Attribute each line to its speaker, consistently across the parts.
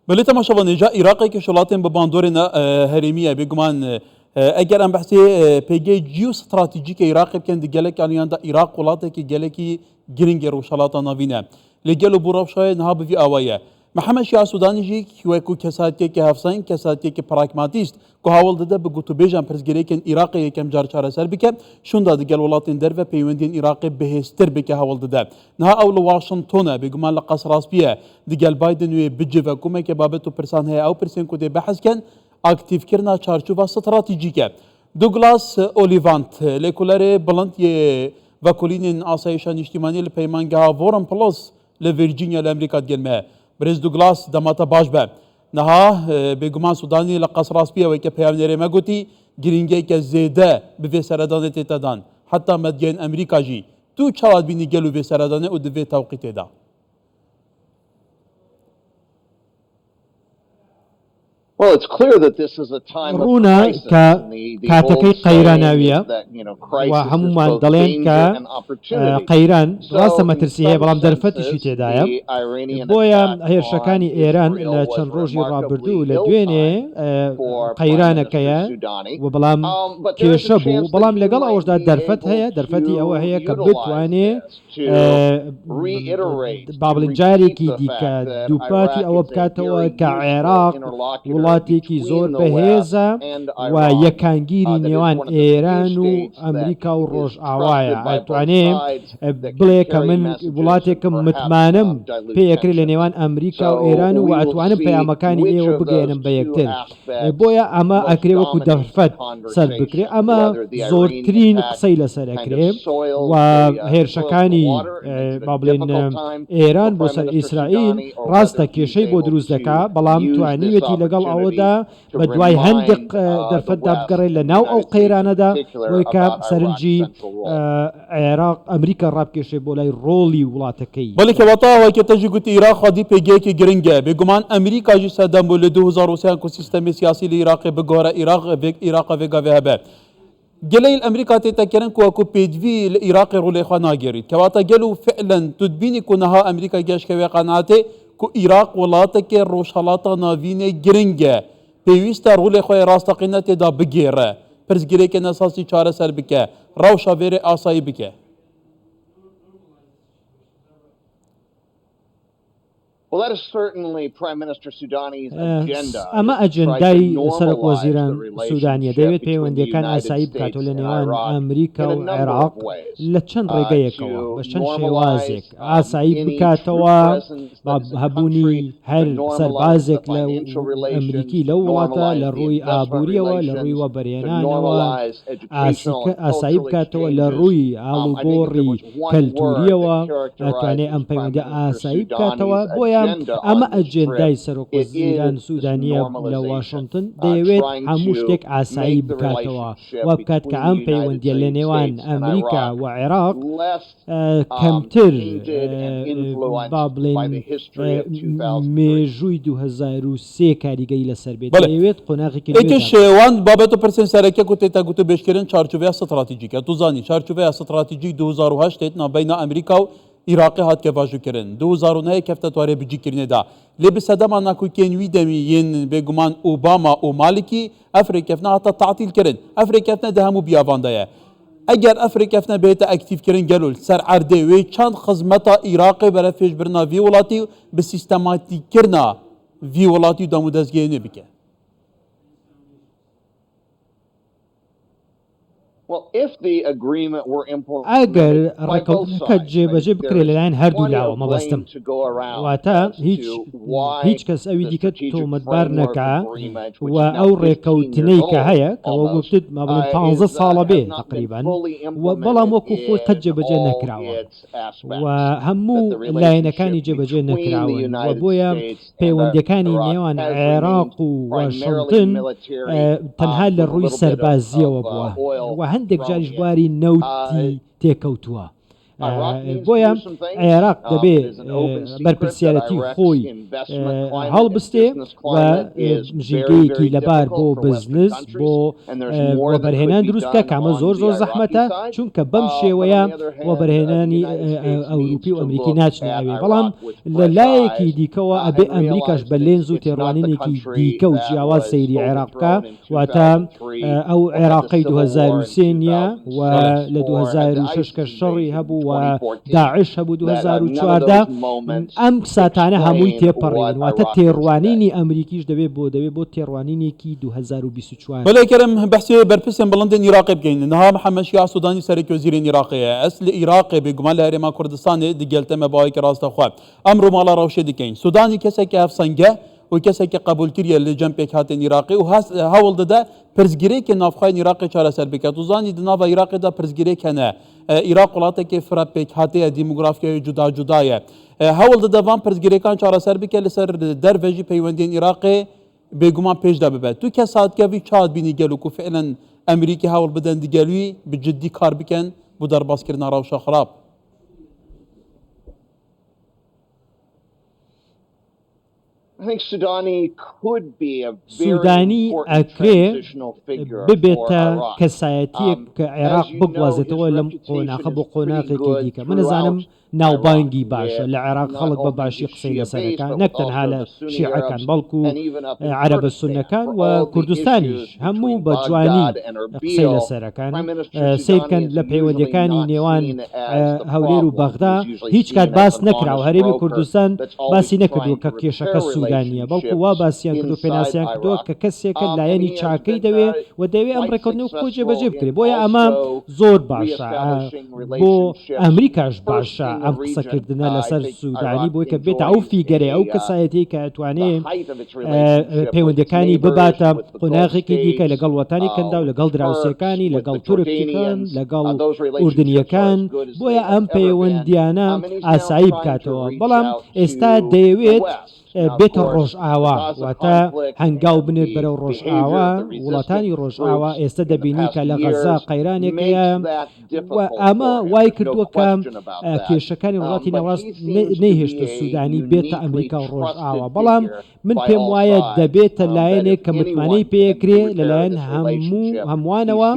Speaker 1: بله تماشاوان جا عراقی که شلاتن به باندورن هرمیه بگمان اگر ام بحثی پیگی جیو استراتژیک عراق بکن دیگه که دا عراق ولاته که گله کی گرینگ رو شلاتا نوینه لگلو بروشای نها بی آوایه محمد شاه سودانی جی که کساتی که هفسین کساتی که پراگماتیست که حاول داده به گوتو بیجان پرسگری کن عراق یکم جار چاره سر بکه شون داد گل ولاتن در و پیوندین عراق بهستر بکه حاول داده نه اول واشنطن بگمان لقص راس بیه دیگل بایدن و بجوا کومه که بابتو پرسان هی او پرسین کده بحث کن اکتیف کرنا چارچوب استراتژیکه دوغلاس اولیوانت لکولر بلند وکولین آسایشان اجتماعی لپیمانگاه وارن پلاس لویرجینیا لامریکا گلمه برز دوغلاس دماتا باش به نها بگمان سودانی لقص راس بیه و که پیام نره مگوتی گرینگی که زیده به سردان تدان حتی مدین امریکا جی تو چواد بینی گلو به سردانه و دوی توقیت دا
Speaker 2: رونا كاتكي قيراناوية وهمومان دلين قيران راسا مترسية بلام درفتشي تدايا بويا هيرشكاني ايران لچن روجي رابردو لدويني قيرانا كيا وبلام كيشبو بلام لقل اوش دا درفت هيا درفتي او هيا كبتواني بابلنجاري كي ديكا دوباتي او بكاتوا كعراق وڵاتی کی زۆر بەهێزە و یەکانگیری نێوان ئێران و ئەمریکا و ڕۆژئاوایە ئەتوانێ بڵێ کە من وڵاتێکم متمانم پێیەکرێت لە نێوان ئەمریکا و ئێران و ئەتوانم پەیامەکانی ئێوە بگەێنم بە یەکتر بۆیە ئەمە ئەکرێ وەکو دەرفەت سەر بکرێ ئەمە زۆرترین قسەی لەسەر ئەکرێ و هێرشەکانی با بڵێن ئێران بۆ سەر ئیسرائیل ڕاستە کێشەی بۆ دروست دەکا بەڵام توانیوێتی لەگەڵ ئەوەدا بە دوای هەندێک دەرفەتدا بگەڕێ لە ناو ئەو قەیرانەدا بۆی کە سەرنجی عێراق ئەمریکا ڕابکێشێ بۆ لای ڕۆڵی وڵاتەکەی
Speaker 1: بەڵێ کەواتەوەی کە تەژی گوتی عێراق خودی پێگەیەکی گرنگە بێگومان ئەمریکاژی سەردەم بوو لە 2023 کو سیستەمی سیاسی لە عێراقی بگۆرە عێراق vێگاوێ هەبێ گەلەی ئەمریکا تێتەکردن کۆکو پێدوی لە عێراقی ڕوولێخوا ناگەڕیت کەواتە گەل و فعلەن تودبینی کونەها ئەمریکا گەشتکەوێ قەناتێ کو عێراق وڵاتێکی ڕۆژهەڵاتە ناوینێ گرنگە پێویستە ڕوولێ خۆی ڕاستەقینە تێدا بگێڕە پرسگیرێکی نەساسی چارەسەر بکە ڕەوشە وێرێ ئاسایی بکە
Speaker 2: ئەمە ئەجندای سەرۆک وەزیران سوودانیە دەوێت پەیوەندیەکان ئاسایی بکاتەوە لە نێوان ئەمریکا و عێراق لە چەند ڕێگەیەکەوە بە چەند شێوازێک ئاسایی بکاتەوە هەبوونی هەر سەربازێک لە ئەمریکی لەو وڵاتە لە ڕووی ئابوووریەوە لە ڕووی وەبەرهێنانەوە ئاسایی بکاتەوە لە ڕووی ئاڵوگۆڕی کەلتوریەوە ئەتوانێت ئەم پەیوەندی ئاسایی بکاتەوە بۆیە ئەمە ئەجێندای سەرۆک وەزیران سوودانیە لە واشنگتن دەیەوێت هەموو شتێک ئاسایی بکاتەوە وا بکات کە ئەم پەیوەندیە لە نێوان ئەمریکا و عێراق کەمتر با بڵێن مێژووی 2003 کاریگەی لەسەر بێت دەیەوێت قۆناغێکی
Speaker 1: شێوان بابەتە پرسێن سەرەکیە و تێتا گوتە بێشکردن چارچوبەیە استراتیجیکە توزانی چارچوبەیە استراتیجی 2008 تێتنا بەینە ئەمریکا و عراقی هات که واجو کردن 2009 کفته تواره بجی کرنه دا لب صدام ناکو کنوی دمی ین بگمان اوباما و مالکی افریقا فنا حتی تعطیل کردن افریقا فنا دهمو بیاواندایه اگر افریقا فنا بیت اکتیف کردن گلول سر عرده و چند خدمت عراقی برای فیش برنا وی ولاتی به سیستماتیک کرنا وی ولاتی دامو دزگیری نبکه
Speaker 2: ئەگەر ڕێکەوتنەکە جێبەجێ بکرێت لەلایەن هەردوو لاوە مەبەستم واتە هیچ کەس ئەوی دیکە تۆمەتبار نەکا و ئەو ڕێکەوتنەی کە هەیە کەەوە گفتت مابڵێن 15 ساڵە بێ تقریبان بەڵام وەکو خۆی قەت جێبەجێ نەکراوە و هەموو لایەنەکانی جێبەجێ نەکراون و بۆیە پەیوەندیەکانی نێوان عێراق و واشنگتن تەنها لە ڕووی سەربازیەوە بووە و هەندێک جاریش بواری نەوتی تێکەوتووە بۆیە عێراق دەبێ بەرپرسیارەتی خۆی هەڵبستێ و ژینگەیەکی لەبار بۆ بزنس بۆ وەبەرهێنان دروستکە کامە زۆر زەحمەتە چونکە بەم شێوەیە وەبەرهێنانی ئەوروپی و ئەمریکی ناچنەوێ بەڵام لە لایەکی دیکەوە ئەبێ ئەمریکاش بە لێنز و تێڕوانینێکی دیکە و جیاواز سەیری عێراق بکە واتە ئەو عێراقەی 2003 نیە و لە 2006 کە شەڕی هەبوو و داعش هەبوو 2014 ئەم ساتانە هەمووی تێپەڕین واتە تێڕوانینی ئەمریکیش دەبێت بۆ تێڕوانینێکی 2024
Speaker 1: بەڵێکرم بەحسی بەرپرسیان بڵندن عێراقی بگەین نەها محەممەد شیع سودانی سەرۆکی وەزیری عێراقیە ئەس لە عێراقی بێگومان لە هەرێما کوردستانê digelteme باوێکی ڕاستەخوا ئەمڕۆ ماڵا ڕەوشێ دکەین سودانی کەسێکی هەفسەنگە و کەسێکی قبولکریە لە جەمپێک هاتن عێراقی و هەوڵ دەدا پرزگیرێکی ناوخوای عێراقی چارەسەر بکات و زانی دناوە عێراقیدا پرزگیرێک هەنە عێراق وڵاتێکی فرەپێک هاتەیە دیموگرافیای جودا جودایە هەوڵ دەدا وان پرزگیرەکان چارەسەر بکات لەسەر دەرڤێژی پەیوەندیên عێراقی بێگومان پێشدا ببێت تو کە ساتکەوی چاد بینی گەلوک و فعلا ئەمریکی هەوڵ بدەن دیگەلوی بجددی کار بکەن بۆ دەرباسکردنا ڕەوشە خراپ
Speaker 2: سودانی ئەکرێ ببێتە کەسایەتیەک کە عێراق بگوازێتەوە لەم قۆناغە بۆ قۆناغێکی دیکە من نەزانم ناوبانگی باشە لە عێراق خەڵک بە باشی قسەی لەسەرەکان نەک تەنها لە شیعەکان بەڵکو عەرەبە سونەکان و کوردستانیش هەموو بە جوانی قسەی لەسەرەکان سیرکەن لە پەیوەندیەکانی نێوان هەولێر و بەغدا هیچ کات باس نەکراوە هەرێمی کوردستان باسی نەکردووە کە کێشەکە سوودانیە بەڵکو وا باسییان کردو پێناسیان کردووە کە کەسێکە لایەنی چاکەی دەوێ و دەوێ ئەم ڕێکەوتنەوە خۆی جێبەجێ بکرێت بۆیە ئەمە زۆر باشە بۆ ئەمریکاش باشە ئەم قسەکردنە لەسەر سوودانی بۆی کە بێتە ئەو فیگەرێ ئەو کەسایەتی کە ئەتوانێ پەیوەندەکانی بباتە قۆناغێکی دیکە لەگەڵ وەتانی کەندا و لەگەڵ دراوسەکانی لەگەڵ تورکیەکان لەگەڵ ئوردنیەکان بۆیە ئەم پەیوەندیانە ئاسایی بکاتەوە بەڵام ئێستا دەیەوێت بێتە ڕۆژئاوا واتە هەنگاو بنێت بەرەو ڕۆژئاوا وڵاتانی ڕۆژئاوا ئێستا دەبینی کە لە غەزا قەیرانێکەیە ئەمە وای کردووە کە کێشەکانی وڵاتی ناوەڕاست نەیهێشتە سوودانی بێتە ئەمریکا و ڕۆژئاوا بەڵام من پێم وایە دەبێتە لایەنێک کە متمانەی پێکرێ لەلایەن هەمووانەوە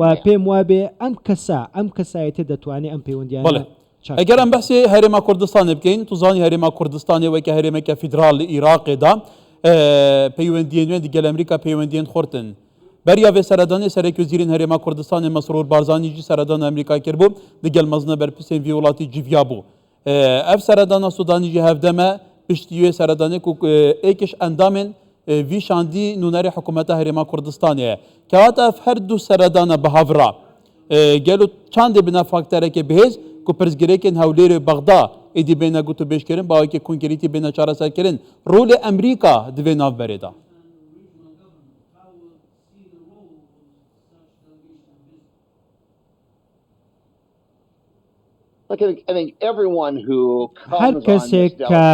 Speaker 2: و پێم وابێ ئەم کەسایەتە دەتوانێت ئەم پەیوەندیانە
Speaker 1: ئەگەر ئەم بەحسی هەرێما کوردستانی بکەین توزانی هەرێما کوردستانی وەکە هەرێمێکە فیدراڵ لە عێراقیدا پەیوەندیە نوێن دیگەل ئەمریکا پەیوەندیên خورتن بەریاوێ سەردانی سەرۆکی وەزیرین هەرێما کوردستانی مەسرور بارزانیجی سەردان ئەمریکا کردبوو دیگەل مەزنە بەرپرسێن ڤی وڵاتی جیڤیا بوو ئەف سەردانە سودانیجی هەفدەمە پشتیوێ سەردانێک و ئێکش ئەندامێن ڤی شاندی نونەری حکوومەتە هەرێما کوردستانیە کەواتە ئەف هەردوو سەردانە بەهاڤرا گەل و چاندێ بنە فاکتەرێکی بەهێز ku pirzgirêkên Hewlêrê Bexda êdî bêne gotûbêjkirin bawekî konkrêtî bêne çareserkirin rolê Emerîka di vê navberê da.
Speaker 2: هەر کەسێک کە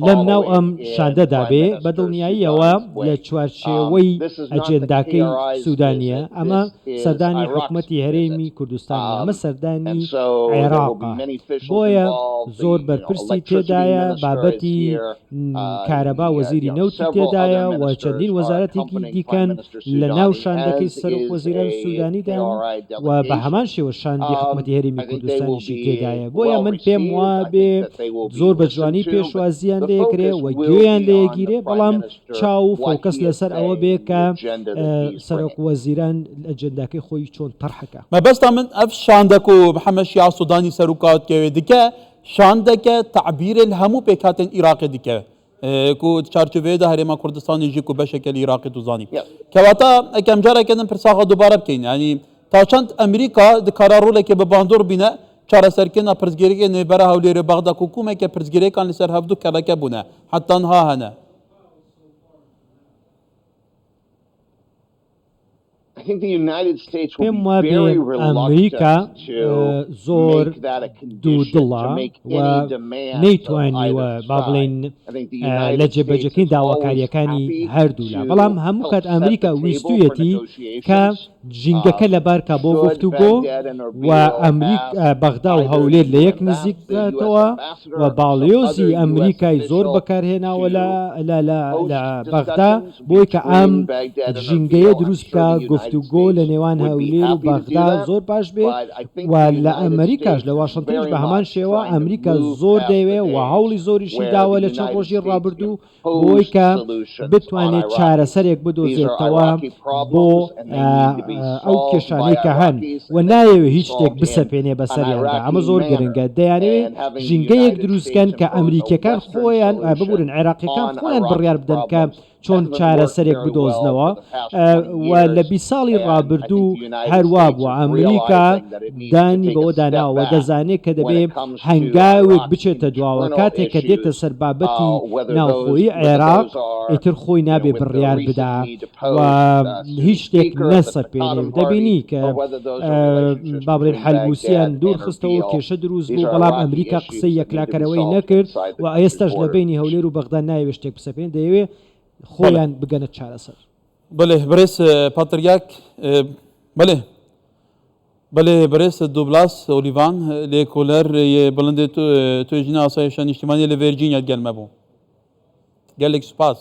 Speaker 2: لەم ناو ئەم شاندەدا بێ بە دڵنیاییەوە لە چوارچێوەی ئەجێنداکەی سوودانیە ئەمە سەردانی حکوومەتی هەرێمی کوردستانی ئەمە سەردانی عێراقە بۆیە زۆر بەرپرسی تێدایە بابەتی کارەبا وەزیری نەوتی تێدایە و چەندین وەزارەتێکی دیکەن لە ناو شاندەکەی سەرۆک وەزیران سوودانیدا و بە هەمان شێوە شاندی حکوومەتی هەرێمی کوردستان تێدایە بۆیە من پێم وابێ زۆر بە جوانی پێشوازیان لێکرێ و گوێیان لێگیرێ بەڵام چاو و فۆکەس لەسەر ئەوە بێ کە سەرۆک وەزیران ئەجەنداکەی خۆی چۆن تەرحەکە
Speaker 1: مەبەستا من ئەف شاندەک و محەممەد شیع سودانی سەرۆکاتکەوێ دکە شاندەکە تعبیرێ هەموو پێکهاتن عێراقی دکە ku çarçoveyê Herêma Kurdistanê jî ku beşeke li Iraqê tu zanî. Kevata ekem carekê din pirsaxa dubare bikeyne yanî ta çend Emerîka di kara rolekê bi bandor bîne çareserkirina pirzgirêkê nêbera Hewlêrê Bexda ku hikûmeke pirzgirêkan li ser hevdû keleke bûne heta niha hene.
Speaker 2: پێم وابێ ئەمریکا زۆر دوودڵە و نەیتوانیوە با بڵێن لە جێبەجەکەی داواکاریەکانی هەردوولا بەڵام هەموو کات ئەمریکا ویستویەتی کە ژینگەکە لەبارکە بۆ گفتوگۆ و بەغدا و هەولێر لە یەک نزیک بکاتەوە و باڵیۆزی ئەمریکای زۆر بەکارهێناوە لە بەغدا بۆی کە ئەم ژینگەیە دروست بکە گفتوگۆ لە نێوان هەولێر و بەغدا زۆر باش بێ و لە ئەمریکاش لە واشنتنش بە هەمان شێوە ئەمریکا زۆر دەیوێ و هەوڵی زۆریشی داوە لە چەند ڕۆژی ڕابردوو بۆی کە بتوانێت چارەسەرێک بدۆزێتەوە بۆ ئەو کێشانەی کە هەن و نایەوێ هیچ شتێک بسەپێنێ بەسەریاندا ئەمە زۆر گرنگە دەیانەوێت ژینگەیەک دروستکەن کە ئەمریکیەکان خۆیان ببورن عێراقیەکان خۆیان بڕیار بدەن کە چۆن چارەسەرێک بدۆزنەوە و لە 20 ساڵی ڕابردوو هەروە بووە ئەمریکا دانی بەوە داناوە دەزانێت کە دەبێت هەنگاوێک بچێتە دواوە کاتێک کە دێتە سەر بابەتی ناوخۆیی عێراق ئیتر خۆی نابێ بڕیار بدا و هیچ شتێک نەسەپێنێ دەبینی کە با بڵێن حەلبوسیان دوور خستەوە کێشە دروست بوو بەڵام ئەمریکا قسەی یەکلاکەرەوەی نەکرد و ئێستاش لە بینی هەولێر و بەغدا نایوێ شتێک بسەپێن دەیەوێت خۆیان بگەنە چارەسەر
Speaker 1: بله برێس پاتریاک بله برێس دوبلاس ئۆلیڤان لێ کۆلەر بڵندێ توێژینە ئاسایشە نیشتیمانی لە ڤێرجینیا گەلمە بوو gelek spas.